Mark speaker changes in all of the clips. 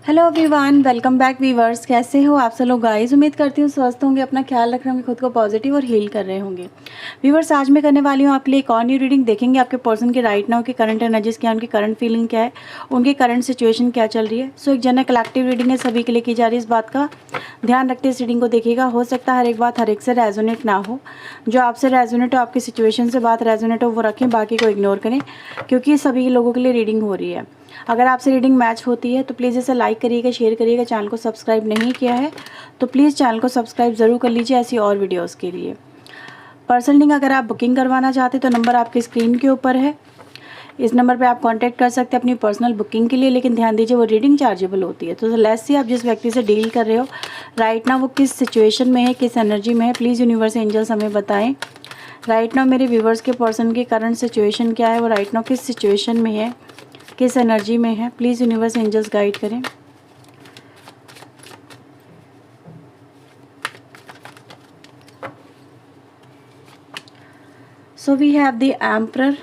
Speaker 1: Hello everyone, welcome back viewers. कैसे हो आप सब लोग गाइस? उम्मीद करती हूँ स्वस्थ होंगे, अपना ख्याल रख रहे होंगे, खुद को पॉजिटिव और हील कर रहे होंगे। वीवर्स, आज मैं करने वाली हूँ आपके लिए एक और न्यू रीडिंग। देखेंगे आपके पर्सन के राइट नाउ की करंट एनर्जीज क्या है, उनकी करंट फीलिंग क्या है, उनकी करंट सिचुएशन क्या चल रही है। सो एक जनरल कलेक्टिव रीडिंग है, सभी के लिए की जा रही है। इस बात का ध्यान रखते इस रीडिंग को देखिएगा। हो सकता है हर एक बात हर एक से रेजोनेट ना हो। जो आपसे रेजोनेट हो, आपकी सिचुएशन से बात रेजोनेट हो, वो रखें, बाकी को इग्नोर करें, क्योंकि सभी लोगों के लिए रीडिंग हो रही है। अगर आपसे रीडिंग मैच होती है तो प्लीज़ इसे लाइक करिएगा, शेयर करिएगा। चैनल को सब्सक्राइब नहीं किया है तो प्लीज़ चैनल को सब्सक्राइब ज़रूर कर लीजिए ऐसी और वीडियोस के लिए। पर्सनल रीडिंग अगर आप बुकिंग करवाना चाहते हैं तो नंबर आपकी स्क्रीन के ऊपर है। इस नंबर पे आप कांटेक्ट कर सकते हैं अपनी पर्सनल बुकिंग के लिए, लेकिन ध्यान दीजिए वो रीडिंग चार्जेबल होती है। तो लेट्स सी, आप जिस व्यक्ति से डील कर रहे हो राइट नाउ वो किस सिचुएशन में है, किस एनर्जी में है। प्लीज़ यूनिवर्स एंजल्स हमें बताएं राइट नाउ मेरे व्यूवर्स के पर्सन की करंट सिचुएशन क्या है, वो राइट नाउ किस सिचुएशन में है, किस एनर्जी में है। प्लीज़ यूनिवर्स एंजल्स गाइड करें। So we have the emperor,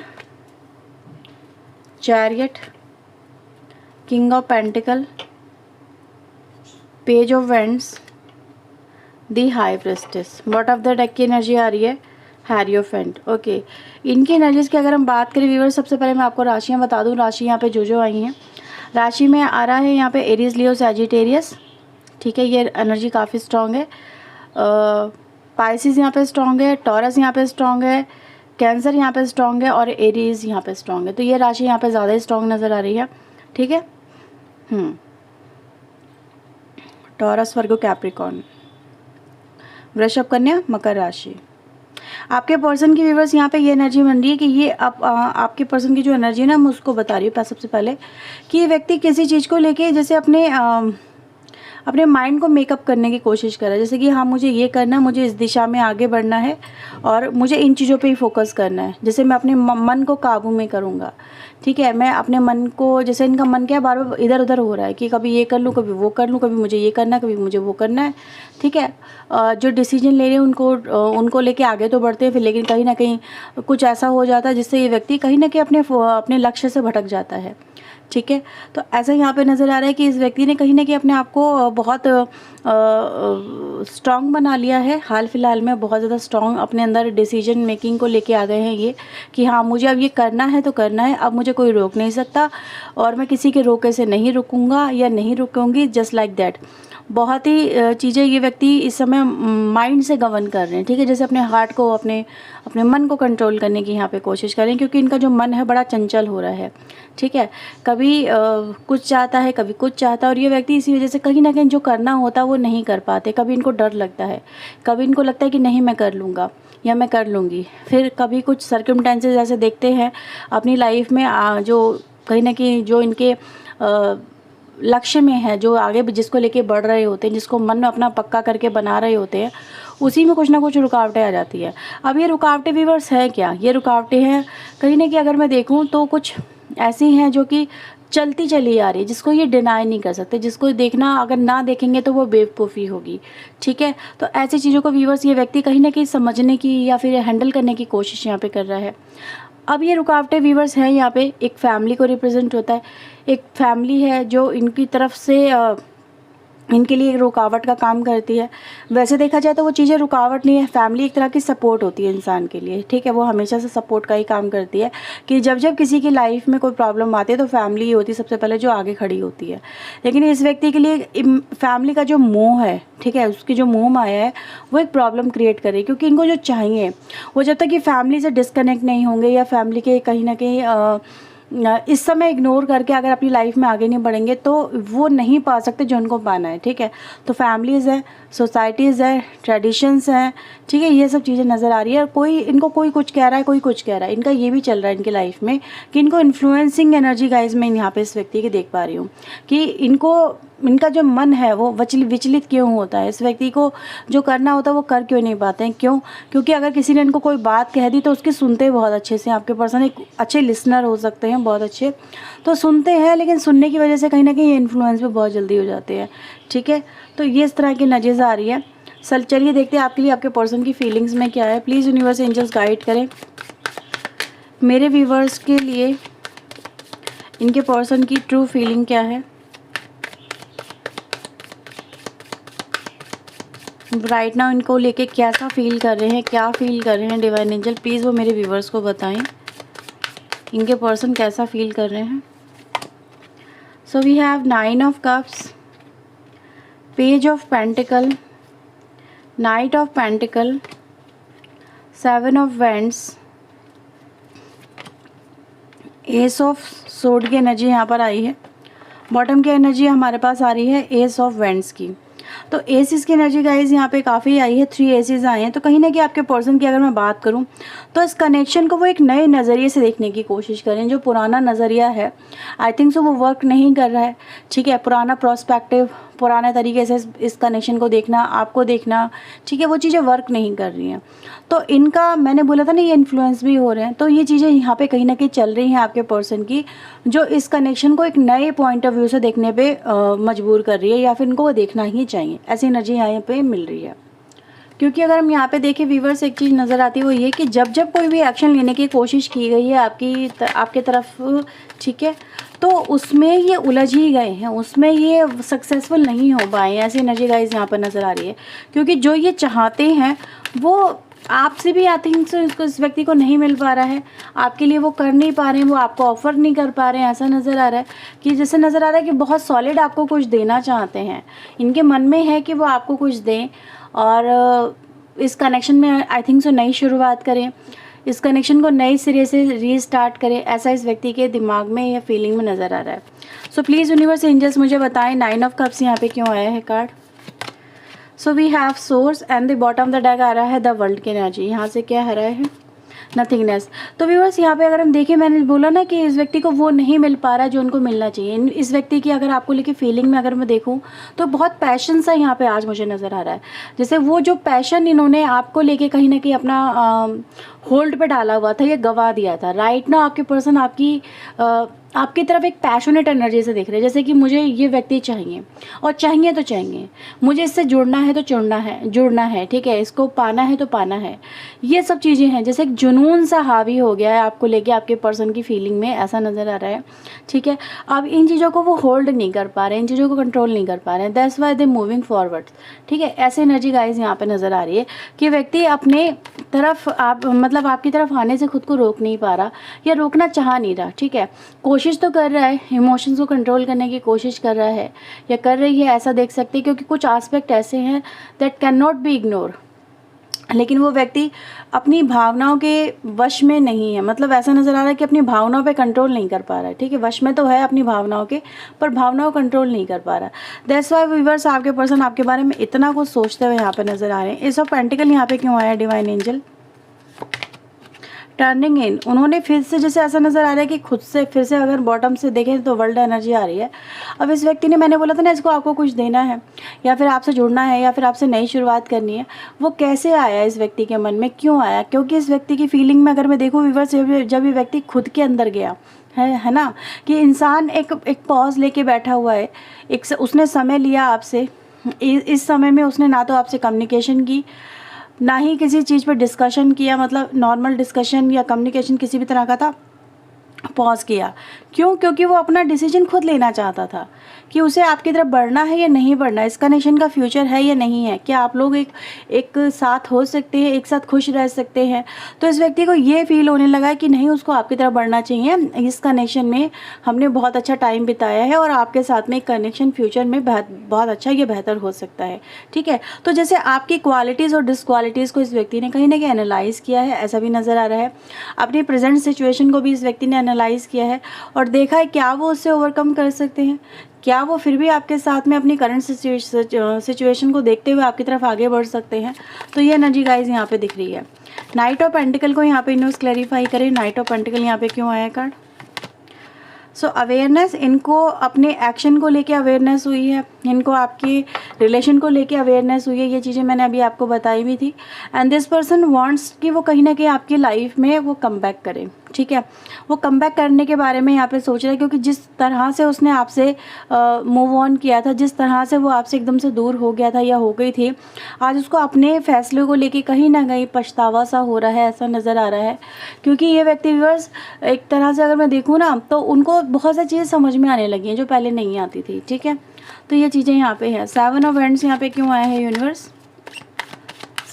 Speaker 1: chariot, king of pentacle, page of wands, the high priestess. Bottom of the deck की एनर्जी आ रही है हैरियोफेंट। ओके, इनकी एनर्जीज की अगर हम बात करें व्यूअर्स, सबसे पहले मैं आपको राशियां बता दूं। राशि यहाँ पे जो आई हैं, राशि में आ रहा है यहाँ पे एरीज, लियो, सैजिटेरियस। ठीक है, ये एनर्जी काफ़ी स्ट्रॉन्ग है। पाइसिस यहाँ पे स्ट्रॉन्ग है, टॉरस यहाँ पे स्ट्रॉन्ग है, कैंसर यहाँ पे स्ट्रॉन्ग है और एरीज यहाँ पे स्ट्रॉन्ग है। तो ये राशि यहाँ पे ज़्यादा स्ट्रॉन्ग नज़र आ रही है। ठीक है, टॉरस, वर्गो, कैप्रिकॉर्न, वृषभ, कन्या, मकर राशि। आपके पर्सन की व्यूवर्स यहाँ पे ये एनर्जी बन रही है कि ये आपके पर्सन की जो एनर्जी है ना, मैं उसको बता रही हूँ सबसे पहले कि ये व्यक्ति किसी चीज़ को लेके जैसे अपने माइंड को मेकअप करने की कोशिश कर रहा है। जैसे कि हाँ, मुझे ये करना है, मुझे इस दिशा में आगे बढ़ना है और मुझे इन चीज़ों पे ही फोकस करना है। जैसे मैं अपने मन को काबू में करूँगा। ठीक है, मैं अपने मन को, जैसे इनका मन क्या है, बार बार इधर उधर हो रहा है कि कभी ये कर लूँ, कभी वो कर लूँ, कभी मुझे ये करना है, कभी मुझे वो करना है। ठीक है, जो डिसीजन ले रहे हैं उनको लेके आगे तो बढ़ते हैं फिर, लेकिन कहीं ना कहीं कुछ ऐसा हो जाता है जिससे ये व्यक्ति कहीं ना कहीं अपने लक्ष्य से भटक जाता है। ठीक है, तो ऐसा यहाँ पे नज़र आ रहा है कि इस व्यक्ति ने कहीं ना कहीं अपने आप को बहुत स्ट्रॉन्ग बना लिया है। हाल फिलहाल में बहुत ज़्यादा स्ट्रॉन्ग अपने अंदर डिसीजन मेकिंग को लेके आ गए हैं ये, कि हाँ, मुझे अब ये करना है तो करना है, अब मुझे कोई रोक नहीं सकता और मैं किसी के रोके से नहीं रुकूंगा या नहीं रुकूंगी, जस्ट लाइक दैट। बहुत ही चीज़ें ये व्यक्ति इस समय माइंड से गवर्न कर रहे हैं। ठीक है, जैसे अपने हार्ट को, अपने मन को कंट्रोल करने की यहाँ पे कोशिश करें, क्योंकि इनका जो मन है बड़ा चंचल हो रहा है। ठीक है, कभी कुछ चाहता है, कभी कुछ चाहता है, और ये व्यक्ति इसी वजह से कहीं ना कहीं जो करना होता है वो नहीं कर पाते। कभी इनको डर लगता है, कभी इनको लगता है कि नहीं मैं कर लूँगा या मैं कर लूँगी। फिर कभी कुछ सर्कमस्टेंसेस ऐसे देखते हैं अपनी लाइफ में जो कहीं ना कहीं जो इनके लक्ष्य में है, जो आगे जिसको लेके बढ़ रहे होते हैं, जिसको मन में अपना पक्का करके बना रहे होते हैं, उसी में कुछ ना कुछ रुकावटें आ जाती है। अब ये रुकावटें व्यूअर्स हैं क्या? ये रुकावटें हैं कहीं ना कहीं अगर मैं देखूं तो कुछ ऐसी हैं जो कि चलती चली आ रही है, जिसको ये डिनाई नहीं कर सकते, जिसको देखना, अगर ना देखेंगे तो वो बेवकूफ़ी होगी। ठीक है, तो ऐसी चीज़ों को व्यूअर्स ये व्यक्ति कहीं ना कहीं समझने की या फिर हैंडल करने की कोशिश यहाँ पे कर रहा है। अब ये रुकावटें व्यूअर्स हैं यहाँ पे एक फैमिली को रिप्रेजेंट होता है। एक फैमिली है जो इनकी तरफ से इनके लिए एक रुकावट का काम करती है। वैसे देखा जाए तो वो चीज़ें रुकावट नहीं है, फैमिली एक तरह की सपोर्ट होती है इंसान के लिए। ठीक है, वो हमेशा से सपोर्ट का ही काम करती है कि जब जब किसी की लाइफ में कोई प्रॉब्लम आती है तो फैमिली ही होती है सबसे पहले जो आगे खड़ी होती है। लेकिन इस व्यक्ति के लिए फैमिली का जो मोह है, ठीक है, उसकी जो मोह माया है, वो एक प्रॉब्लम क्रिएट करे, क्योंकि इनको जो चाहिए वो जब तक कि फैमिली से डिस्कनेक्ट नहीं होंगे या फैमिली के कहीं ना कहीं इस समय इग्नोर करके अगर अपनी लाइफ में आगे नहीं बढ़ेंगे तो वो नहीं पा सकते जो उनको पाना है। ठीक है, तो फैमिलीज़ है, सोसाइटीज़ है, ट्रेडिशंस हैं। ठीक है, ये सब चीज़ें नज़र आ रही है। इनको कोई कुछ कह रहा है, कोई कुछ कह रहा है। इनका ये भी चल रहा है इनकी लाइफ में कि इनको इन्फ्लुएंसिंग एनर्जी गाइज मैं यहाँ पे इस व्यक्ति की देख पा रही हूँ कि इनका जो मन है वो विचलित क्यों होता है। इस व्यक्ति को जो करना होता है वो कर क्यों नहीं पाते हैं? क्यों? क्योंकि अगर किसी ने इनको कोई बात कह दी तो उसकी सुनते बहुत अच्छे से। आपके पर्सन एक अच्छे लिसनर हो सकते हैं, बहुत अच्छे, तो सुनते हैं, लेकिन सुनने की वजह से कहीं ना कहीं इन्फ्लुएंस भी बहुत जल्दी हो जाते हैं। ठीक है, तो ये इस तरह की नज़र आ रही है। चलिए देखते हैं आपके लिए आपके पर्सन की फीलिंग्स में क्या है। प्लीज़ यूनिवर्स एंजल्स गाइड करें मेरे व्यूवर्स के लिए, इनके पर्सन की ट्रू फीलिंग क्या है। राइट नाउ इनको लेके कैसा फील कर रहे हैं, क्या फील कर रहे हैं डिवाइन एंजल, प्लीज़ वो मेरे व्यूवर्स को बताएं इनके पर्सन कैसा फील कर रहे हैं। So we have 9 of cups, page of pentacle, knight of pentacle, 7 of wands, ace of sword की एनर्जी यहाँ पर आई है, बॉटम की एनर्जी हमारे पास आ रही है एस ऑफ वैंड्स की। तो एसिस की एनर्जी गाइज यहाँ पे काफ़ी आई है, 3 एसिस आए हैं। तो कहीं ना कहीं आपके पर्सन की अगर मैं बात करूँ तो इस कनेक्शन को वो एक नए नज़रिए से देखने की कोशिश करें। जो पुराना नज़रिया है आई थिंक सो वो वर्क नहीं कर रहा है, ठीक है। पुराना प्रोस्पेक्टिव, पुराने तरीके से इस कनेक्शन को देखना, आपको देखना, ठीक है, वो चीज़ें वर्क नहीं कर रही हैं। तो इनका मैंने बोला था ना, ये इन्फ्लुएंस भी हो रहे हैं। तो ये चीज़ें यहाँ पे कहीं ना कहीं चल रही हैं आपके पर्सन की, जो इस कनेक्शन को एक नए पॉइंट ऑफ व्यू से देखने पे मजबूर कर रही है, या फिर इनको वो देखना ही चाहिए, ऐसी एनर्जी यहाँ पे मिल रही है। क्योंकि अगर हम यहाँ पे देखें व्यूवर्स, एक चीज़ नज़र आती है वो ये कि जब जब कोई भी एक्शन लेने की कोशिश की गई है आपके तरफ, ठीक है, तो उसमें ये उलझ ही गए हैं, उसमें ये सक्सेसफुल नहीं हो पाए, ऐसी एनर्जी गाइस यहाँ पर नज़र आ रही है। क्योंकि जो ये चाहते हैं वो आपसे भी आई थिंक सो इस व्यक्ति को नहीं मिल पा रहा है, आपके लिए वो कर नहीं पा रहे हैं, वो आपको ऑफ़र नहीं कर पा रहे हैं। ऐसा नज़र आ रहा है कि जैसे नज़र आ रहा है कि बहुत सॉलिड आपको कुछ देना चाहते हैं, इनके मन में है कि वो आपको कुछ दें और इस कनेक्शन में आई थिंक सो नई शुरुआत करें, इस कनेक्शन को नए सिरे से रीस्टार्ट करें, ऐसा इस व्यक्ति के दिमाग में या फीलिंग में नज़र आ रहा है। सो प्लीज़ यूनिवर्स एंजल्स मुझे बताएं 9 ऑफ कप्स यहाँ पे क्यों आया है card. So we have source and the bottom of the deck आ रहा है द वर्ल्ड की एनर्जी। यहाँ से क्या आ रहा है, नथिंगनेस। तो व्यूअर्स यहाँ पे अगर हम देखें, मैंने बोला ना कि इस व्यक्ति को वो नहीं मिल पा रहा है जो उनको मिलना चाहिए। इस व्यक्ति की अगर आपको लेके फीलिंग में अगर मैं देखूँ तो बहुत पैशन सा यहाँ पे आज मुझे नज़र आ रहा है। जैसे वो जो पैशन इन्होंने आपको लेके कहीं ना कहीं अपना होल्ड पे डाला हुआ था, ये गवा दिया था। राइट ना आपके पर्सन आपकी तरफ एक पैशनेट एनर्जी से देख रहे हैं, जैसे कि मुझे ये व्यक्ति चाहिए और चाहिए तो चाहिए, मुझे इससे जुड़ना है तो जुड़ना है, ठीक है, इसको पाना है तो पाना है। ये सब चीज़ें हैं, जैसे एक जुनून सा हावी हो गया है आपको लेके आपके पर्सन की फीलिंग में, ऐसा नज़र आ रहा है, ठीक है। अब इन चीज़ों को वो होल्ड नहीं कर पा रहे हैं, इन चीज़ों को कंट्रोल नहीं कर पा रहे हैं, that's why they moving forward, ठीक है। ऐसे एनर्जी गाइस यहाँ पे नज़र आ रही है कि व्यक्ति अपने तरफ मतलब आपकी तरफ आने से खुद को रोक नहीं पा रहा या रोकना चाह नहीं रहा, ठीक है। कोशिश तो कर रहा है, इमोशंस को कंट्रोल करने की कोशिश कर रहा है या कर रही है, ऐसा देख सकते हैं। क्योंकि कुछ एस्पेक्ट ऐसे हैं that can not be ignore, लेकिन वो व्यक्ति अपनी भावनाओं के वश में नहीं है। मतलब ऐसा नज़र आ रहा है कि अपनी भावनाओं पे कंट्रोल नहीं कर पा रहा है, ठीक है। वश में तो है अपनी भावनाओं के, पर भावनाओं को कंट्रोल नहीं कर पा रहा। दैट्स व्हाई व्यूअर्स आपके पर्सन आपके बारे में इतना कुछ सोचते हुए यहाँ पे नज़र आ रहे हैं। एस ऑफ पेंटिकल यहाँ पे क्यों आया डिवाइन एंजल, टर्निंग इन। उन्होंने फिर से, जैसे ऐसा नज़र आ रहा है कि खुद से फिर से अगर बॉटम से देखें तो वर्ल्ड एनर्जी आ रही है। अब इस व्यक्ति ने, मैंने बोला था ना, इसको आपको कुछ देना है या फिर आपसे जुड़ना है या फिर आपसे नई शुरुआत करनी है। वो कैसे आया इस व्यक्ति के मन में, क्यों आया? क्योंकि इस व्यक्ति की फीलिंग में अगर मैं देखूँ व्यूअर्स, जब ये व्यक्ति खुद के अंदर गया है ना, कि इंसान एक पॉज लेके बैठा हुआ है, उसने समय लिया आपसे। इस समय में उसने ना तो आपसे कम्युनिकेशन की, ना ही किसी चीज़ पर डिस्कशन किया, मतलब नॉर्मल डिस्कशन या कम्युनिकेशन किसी भी तरह का था, पॉज किया। क्यों? क्योंकि वो अपना डिसीजन खुद लेना चाहता था कि उसे आपकी तरफ बढ़ना है या नहीं बढ़ना, इस कनेक्शन का फ्यूचर है या नहीं है, क्या आप लोग एक साथ हो सकते हैं, एक साथ खुश रह सकते हैं। तो इस व्यक्ति को ये फील होने लगा कि नहीं, उसको आपकी तरफ बढ़ना चाहिए। इस कनेक्शन में हमने बहुत अच्छा टाइम बिताया है और आपके साथ में एक कनेक्शन फ्यूचर में बहुत अच्छा, ये बेहतर हो सकता है, ठीक है। तो जैसे आपकी क्वालिटीज़ और डिसक्वालिटीज़ को इस व्यक्ति ने कहीं ना कहीं एनालाइज़ किया है, ऐसा भी नज़र आ रहा है। अपनी प्रेजेंट सिचुएशन को भी इस व्यक्ति ने एनालाइज़ किया है और देखा है क्या वो उससे ओवरकम कर सकते हैं, क्या वो फिर भी आपके साथ में अपनी करंट सिचुएशन को देखते हुए आपकी तरफ आगे बढ़ सकते हैं। तो ये एनर्जी गाइज यहाँ पे दिख रही है। नाइट ऑफ पेंटिकल को यहाँ पे न्यूज़ क्लैरिफाई करें, नाइट ऑफ पेंटिकल यहाँ पे क्यों आया कार्ड। सो अवेयरनेस, इनको अपने एक्शन को लेके अवेयरनेस हुई है, इनको आपके रिलेशन को लेके अवेयरनेस हुई है, ये चीज़ें मैंने अभी आपको बताई भी थी। एंड दिस पर्सन वांट्स कि वो कहीं ना कहीं आपकी लाइफ में वो कम बैक करे, ठीक है। वो कम बैक करने के बारे में यहाँ पे सोच रहा है, क्योंकि जिस तरह से उसने आपसे मूव ऑन किया था, जिस तरह से वो आपसे एकदम से दूर हो गया था या हो गई थी, आज उसको अपने फैसले को लेके कहीं ना कहीं पछतावा सा हो रहा है, ऐसा नज़र आ रहा है। क्योंकि ये व्यक्ति व्यूअर्स, एक तरह से अगर मैं देखूँ ना, तो उनको बहुत सी चीज़ें समझ में आने लगी हैं जो पहले नहीं आती थी, ठीक है। तो ये चीज़ें यहाँ पे हैं। 7 ऑफ वैंड्स यहाँ पे क्यों आया है यूनिवर्स।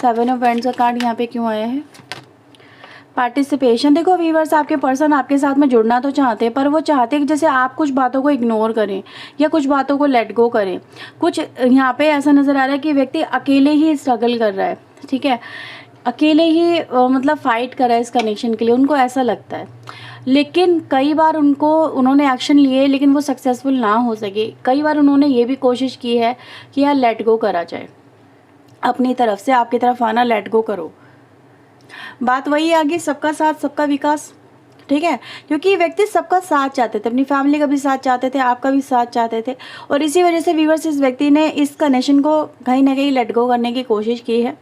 Speaker 1: 7 ऑफ वैंड्स का कार्ड यहाँ पे क्यों आया है? पार्टिसिपेशन। देखो व्यूअर्स, आपके पर्सन आपके साथ में जुड़ना तो चाहते हैं, पर वो चाहते हैं कि जैसे आप कुछ बातों को इग्नोर करें या कुछ बातों को लेट गो करें। कुछ यहाँ पे ऐसा नज़र आ रहा है कि व्यक्ति अकेले ही स्ट्रगल कर रहा है, ठीक है, अकेले ही मतलब फ़ाइट कर रहा है इस कनेक्शन के लिए, उनको ऐसा लगता है। लेकिन कई बार उन्होंने एक्शन लिए लेकिन वो सक्सेसफुल ना हो सके। कई बार उन्होंने ये भी कोशिश की है कि यार लेट गो करा जाए, अपनी तरफ से आपकी तरफ आना, लेट गो करो। बात वही आ गई, सबका साथ सबका विकास, ठीक है, क्योंकि व्यक्ति सबका साथ चाहते थे, अपनी फैमिली का भी साथ चाहते थे, आपका भी साथ चाहते थे, और इसी वजह से व्यूअर्स इस व्यक्ति ने इस कनेक्शन को कहीं ना कहीं लेट गो करने की कोशिश की है,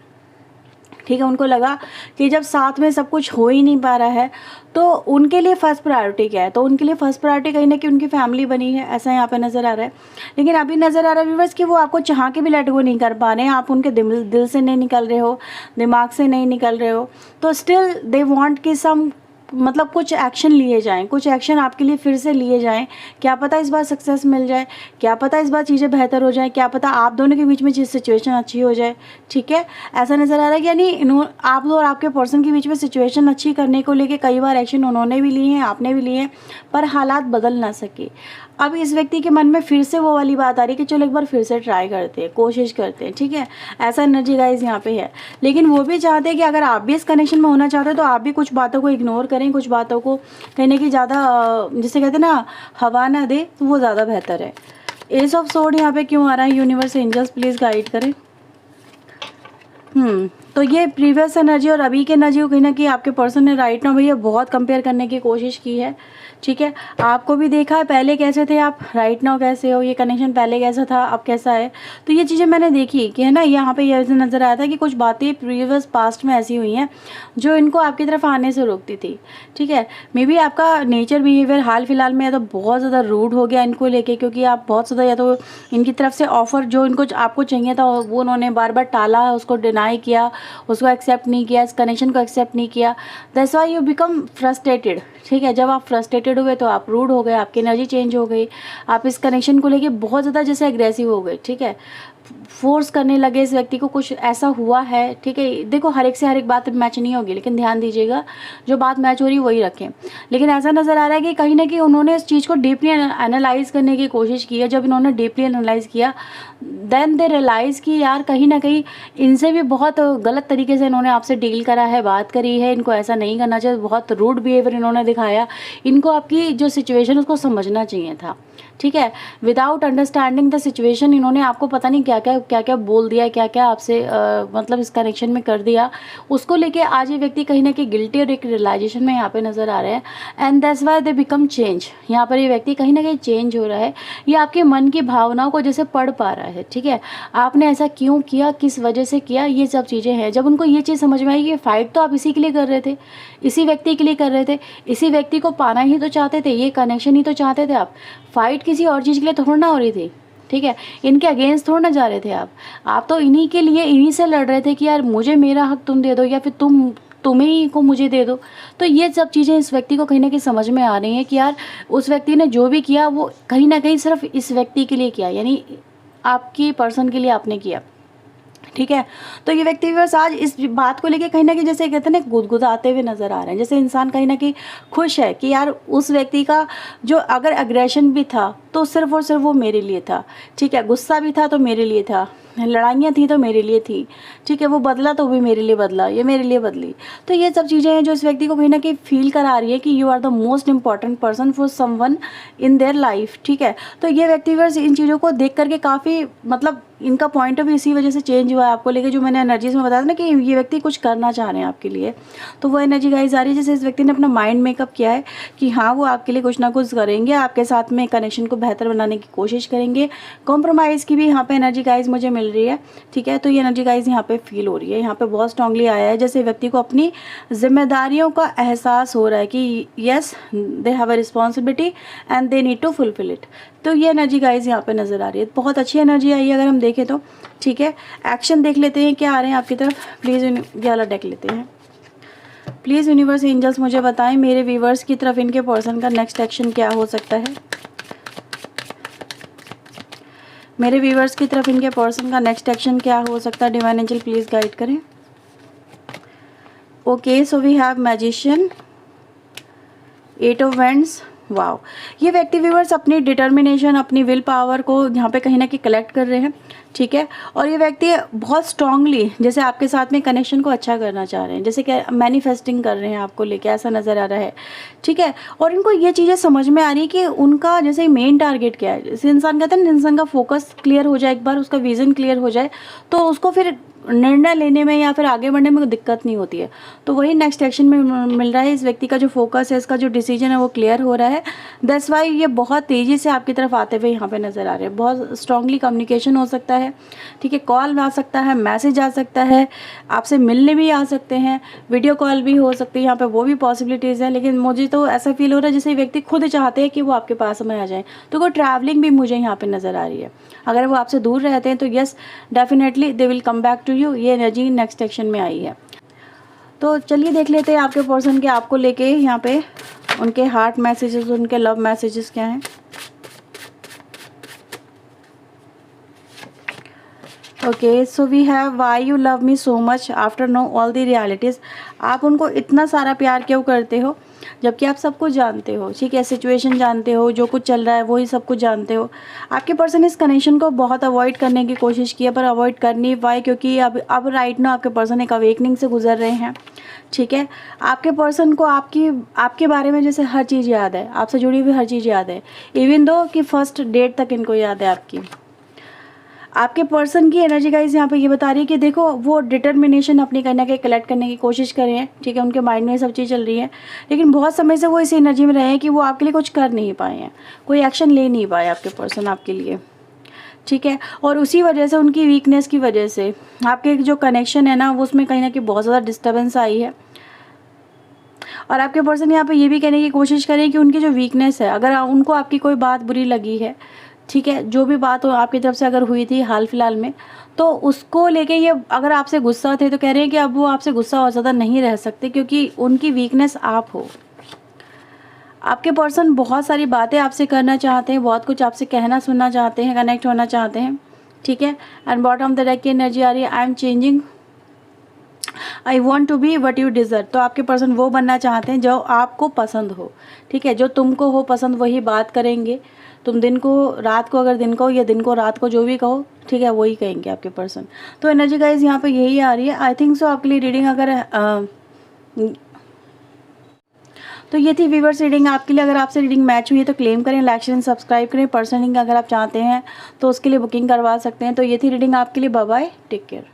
Speaker 1: ठीक है। उनको लगा कि जब साथ में सब कुछ हो ही नहीं पा रहा है तो उनके लिए फर्स्ट प्रायोरिटी क्या है, तो उनके लिए फर्स्ट प्रायोरिटी कहीं ना कहीं उनकी फैमिली बनी है, ऐसा यहाँ पे नज़र आ रहा है। लेकिन अभी नज़र आ रहा है व्यूअर्स कि वो आपको चाह के भी लेट गो नहीं कर पा रहे हैं, आप उनके दिल से नहीं निकल रहे हो, दिमाग से नहीं निकल रहे हो, तो स्टिल दे वांट कि सम मतलब कुछ एक्शन लिए जाएं, कुछ एक्शन आपके लिए फिर से लिए जाएं। क्या पता इस बार सक्सेस मिल जाए, क्या पता इस बार चीज़ें बेहतर हो जाएं, क्या पता आप दोनों के बीच में सिचुएशन अच्छी हो जाए, ठीक है। ऐसा नज़र आ रहा है कि यानी आप और आपके पर्सन के बीच में सिचुएशन अच्छी करने को लेके कई बार एक्शन उन्होंने भी लिए हैं, आपने भी लिए हैं, पर हालात बदल ना सके। अब इस व्यक्ति के मन में फिर से वो वाली बात आ रही है कि चलो एक बार फिर से ट्राई करते हैं, कोशिश करते हैं, ठीक है। ऐसा एनर्जी गाइस यहाँ पे है। लेकिन वो भी चाहते हैं कि अगर आप भी इस कनेक्शन में होना चाहते हो तो आप भी कुछ बातों को इग्नोर करें, कुछ बातों को कहने की ज़्यादा जिसे कहते हैं ना हवा ना दे, तो वो ज़्यादा बेहतर है। एस ऑफ सोर्ड यहाँ पे क्यों आ रहा है? यूनिवर्स एंजल्स प्लीज़ गाइड करें। तो ये प्रीवियस एनर्जी और अभी के एनर्जी को कहीं ना कहीं आपके पर्सन ने राइट नाउ भैया बहुत कंपेयर करने की कोशिश की है, ठीक है। आपको भी देखा है पहले कैसे थे आप, राइट नाउ कैसे हो, ये कनेक्शन पहले कैसा था, अब कैसा है। तो ये चीज़ें मैंने देखी कि है ना, यहाँ पे ये नज़र आया था कि कुछ बातें प्रीवियस पास्ट में ऐसी हुई हैं जो इनको आपकी तरफ आने से रोकती थी, ठीक है। मे बी आपका नेचर बिहेवियर हाल फिलहाल में या तो बहुत ज़्यादा रूड हो गया इनको लेके, क्योंकि आप बहुत ज़्यादा या तो इनकी तरफ से ऑफ़र जो इनको आपको चाहिए था वो उन्होंने बार बार टाला, उसको डिनाई किया, उसको एक्सेप्ट नहीं किया, इस कनेक्शन को एक्सेप्ट नहीं किया। That's why you become frustrated, ठीक है। जब आप फ्रस्ट्रेटेड हुए तो आप रूड हो गए, आपकी एनर्जी चेंज हो गई, आप इस कनेक्शन को लेके बहुत ज़्यादा जैसे एग्रेसिव हो गए, ठीक है, फोर्स करने लगे इस व्यक्ति को, कुछ ऐसा हुआ है, ठीक है। देखो हर एक से हर एक बात मैच नहीं होगी, लेकिन ध्यान दीजिएगा जो बात मैच हो रही है वही रखें। लेकिन ऐसा नज़र आ रहा है कि कहीं ना कहीं उन्होंने इस चीज़ को डीपली एनालाइज करने की कोशिश की है। जब इन्होंने डीपली एनालाइज किया देन दे रियलाइज़ कि यार कहीं ना कहीं इनसे भी बहुत गलत तरीके से इन्होंने आपसे डील करा है, बात करी है, इनको ऐसा नहीं करना चाहिए, बहुत रूड बिहेवियर इन्होंने दिखाया। इनको आपकी जो सिचुएशन उसको समझना चाहिए था, ठीक है। विदाउट अंडरस्टैंडिंग द सिचुएशन इन्होंने आपको पता नहीं क्या क्या बोल दिया, क्या क्या आपसे मतलब इस कनेक्शन में कर दिया, उसको लेके आज ये व्यक्ति कहीं ना कहीं गिल्टी और एक रियलाइजेशन में यहाँ पे नज़र आ रहे हैं। And that's why they become change. यहाँ पर ये व्यक्ति कहीं ना कहीं चेंज हो रहा है, ये आपके मन की भावनाओं को जैसे पढ़ पा रहा है, ठीक है। आपने ऐसा क्यों किया, किस वजह से किया, ये सब चीज़ें हैं। जब उनको ये चीज़ समझ में आई कि फाइट तो आप इसी के लिए कर रहे थे, इसी व्यक्ति के लिए कर रहे थे, इसी व्यक्ति को पाना ही तो चाहते थे, ये कनेक्शन ही तो चाहते थे आप, फाइट किसी और चीज़ के लिए थोड़ा ना हो रही थी, ठीक है। इनके अगेंस्ट थोड़ा ना जा रहे थे आप तो इन्हीं के लिए, इन्हीं से लड़ रहे थे कि यार मुझे मेरा हक तुम दे दो या फिर तुम्हें ही को मुझे दे दो। तो ये सब चीज़ें इस व्यक्ति को कहीं ना कहीं समझ में आ रही हैं कि यार उस व्यक्ति ने जो भी किया वो कहीं ना कहीं सिर्फ इस व्यक्ति के लिए किया, यानी आपकी पर्सन के लिए आपने किया, ठीक है। तो ये व्यक्ति बस आज इस बात को लेके कहीं ना कहीं जैसे कहते हैं ना गुदगुदाते हुए नज़र आ रहे हैं, जैसे इंसान कहीं ना कहीं खुश है कि यार उस व्यक्ति का जो अगर एग्रेशन भी था तो सिर्फ और सिर्फ वो मेरे लिए था, ठीक है। गुस्सा भी था तो मेरे लिए था, लड़ाइयाँ थी तो मेरे लिए थी, ठीक है। वो बदला तो भी मेरे लिए बदला, ये मेरे लिए बदली। तो ये सब चीज़ें हैं जो इस व्यक्ति को कहीं ना कहीं फील करा रही है कि you are the most important person for someone in their life, ठीक है। तो ये व्यक्ति बस इन चीज़ों को देख करके काफ़ी मतलब इनका पॉइंट ऑफ व्यू इसी वजह से चेंज हुआ है आपको लेके, जो मैंने एनर्जीज में बताया था ना कि ये व्यक्ति कुछ करना चाह रहे हैं आपके लिए। तो वो एनर्जी गाइज आ रही है जैसे इस व्यक्ति ने अपना माइंड मेकअप किया है कि हाँ वो आपके लिए कुछ ना कुछ करेंगे, आपके साथ में कनेक्शन को बेहतर बनाने की कोशिश करेंगे। कॉम्प्रोमाइज़ की भी यहाँ पे एनर्जी गाइज मुझे मिल रही है, ठीक है। तो ये एनर्जी गाइज यहाँ पे फील हो रही है, यहाँ पे बहुत स्ट्रांगली आया है जैसे व्यक्ति को अपनी जिम्मेदारियों का एहसास हो रहा है कि yes they have a responsibility and they need to fulfil it. तो ये एनर्जी गाइज यहाँ पे नज़र आ रही है, बहुत अच्छी एनर्जी आई है अगर हम देखें तो, ठीक है। एक्शन देख लेते हैं क्या आ रहे हैं आपकी तरफ। प्लीज़ ये वाला डेक लेते हैं। प्लीज़ यूनिवर्स एंजल्स मुझे बताएं मेरे व्यूवर्स की तरफ इनके पर्सन का नेक्स्ट एक्शन क्या हो सकता है। मेरे व्यूवर्स की तरफ इनके पर्सन का नेक्स्ट एक्शन क्या हो सकता है। डिवाइन एंजल प्लीज़ गाइड करें। Okay, so we have magician, 8 of wands. Wow, ये व्यक्ति व्यूअर्स अपनी डिटर्मिनेशन, अपनी विल पावर को यहाँ पे कहीं ना कहीं कलेक्ट कर रहे हैं, ठीक है। और ये व्यक्ति बहुत स्ट्रांगली जैसे आपके साथ में कनेक्शन को अच्छा करना चाह रहे हैं, जैसे कि मैनिफेस्टिंग कर रहे हैं आपको लेके, ऐसा नज़र आ रहा है, ठीक है। और इनको ये चीज़ें समझ में आ रही है कि उनका जैसे मेन टारगेट क्या है। जैसे इंसान कहते हैं ना, इंसान का फोकस क्लियर हो जाए, एक बार उसका विज़न क्लियर हो जाए तो उसको फिर निर्णय लेने में या फिर आगे बढ़ने में कोई दिक्कत नहीं होती है। तो वही नेक्स्ट एक्शन में मिल रहा है। इस व्यक्ति का जो फोकस है, इसका जो डिसीजन है वो क्लियर हो रहा है। दैट्स वाई ये बहुत तेज़ी से आपकी तरफ आते हुए यहाँ पे नज़र आ रहे हैं। बहुत स्ट्रांगली कम्युनिकेशन हो सकता है, ठीक है। कॉल आ सकता है, मैसेज आ सकता है, आपसे मिलने भी आ सकते हैं, वीडियो कॉल भी हो सकती है यहाँ पे, वो भी पॉसिबिलिटीज़ हैं। लेकिन मुझे तो ऐसा फील हो रहा है जैसे व्यक्ति खुद चाहते हैं कि वो आपके पास में आ जाएँ। तो कोई ट्रैवलिंग भी मुझे यहाँ पे नज़र आ रही है। अगर वो आपसे दूर रहते हैं तो yes, definitely they will come back to you. ये एनर्जी नेक्स्ट एक्शन में आई है। तो चलिए देख लेते हैं आपके पर्सन के आपको लेके यहाँ पे उनके हार्ट मैसेजेस, उनके लव मैसेजेस क्या हैं। Okay, so we have why you love me so much after know all the realities. आप उनको इतना सारा प्यार क्यों करते हो जबकि आप सब कुछ जानते हो, ठीक है। सिचुएशन जानते हो, जो कुछ चल रहा है वही सब कुछ जानते हो। आपके पर्सन इस कनेक्शन को बहुत अवॉइड करने की कोशिश की है, पर अवॉइड कर नहीं पाए क्योंकि अब राइट ना आपके पर्सन एक अवेकनिंग से गुजर रहे हैं, ठीक है। आपके पर्सन को आपके बारे में जैसे हर चीज़ याद है, आपसे जुड़ी हुई हर चीज़ याद है, इवन दो कि फर्स्ट डेट तक इनको याद है आपकी। आपके पर्सन की एनर्जी गाइस यहाँ पे ये बता रही है कि देखो वो डिटर्मिनेशन अपनी कहीं ना कहीं कलेक्ट करने की कोशिश कर रहे हैं, ठीक है। उनके माइंड में ये सब चीज़ चल रही है, लेकिन बहुत समय से वो इस एनर्जी में रहे हैं कि वो आपके लिए कुछ कर नहीं पाए हैं, कोई एक्शन ले नहीं पाए आपके पर्सन आपके लिए, ठीक है। और उसी वजह से, उनकी वीकनेस की वजह से आपके जो कनेक्शन है ना, वो उसमें कहीं ना कहीं बहुत ज़्यादा डिस्टर्बेंस आई है। और आपके पर्सन यहाँ पे ये भी कहने की कोशिश करें कि उनकी जो वीकनेस है, अगर उनको आपकी कोई बात बुरी लगी है, ठीक है, जो भी बात हो आपकी तरफ से अगर हुई थी हाल फिलहाल में, तो उसको लेके ये अगर आपसे गुस्सा थे तो कह रहे हैं कि अब वो आपसे गुस्सा और ज़्यादा नहीं रह सकते क्योंकि उनकी वीकनेस आप हो। आपके पर्सन बहुत सारी बातें आपसे करना चाहते हैं, बहुत कुछ आपसे कहना सुनना चाहते हैं, कनेक्ट होना चाहते हैं, ठीक है। And bottom of the deck की एनर्जी आ रही है, I am changing, I want to be what you deserve. तो आपके पर्सन वो बनना चाहते हैं जो आपको पसंद हो, ठीक है। जो तुमको हो पसंद वही बात करेंगे। तुम दिन को रात को, अगर दिन को या दिन को रात को, जो भी कहो, ठीक है, वही कहेंगे आपके पर्सन। तो एनर्जी गाइज यहाँ पे यही आ रही है। आई थिंक सो आपके लिए रीडिंग अगर तो ये थी व्यूअर्स रीडिंग आपके लिए। अगर आपसे रीडिंग मैच हुई है तो क्लेम करें, लाइक शेयर सब्सक्राइब करें। पर्सनली अगर आप चाहते हैं तो उसके लिए बुकिंग करवा सकते हैं। तो ये थी रीडिंग आपके लिए। Bye bye, take care.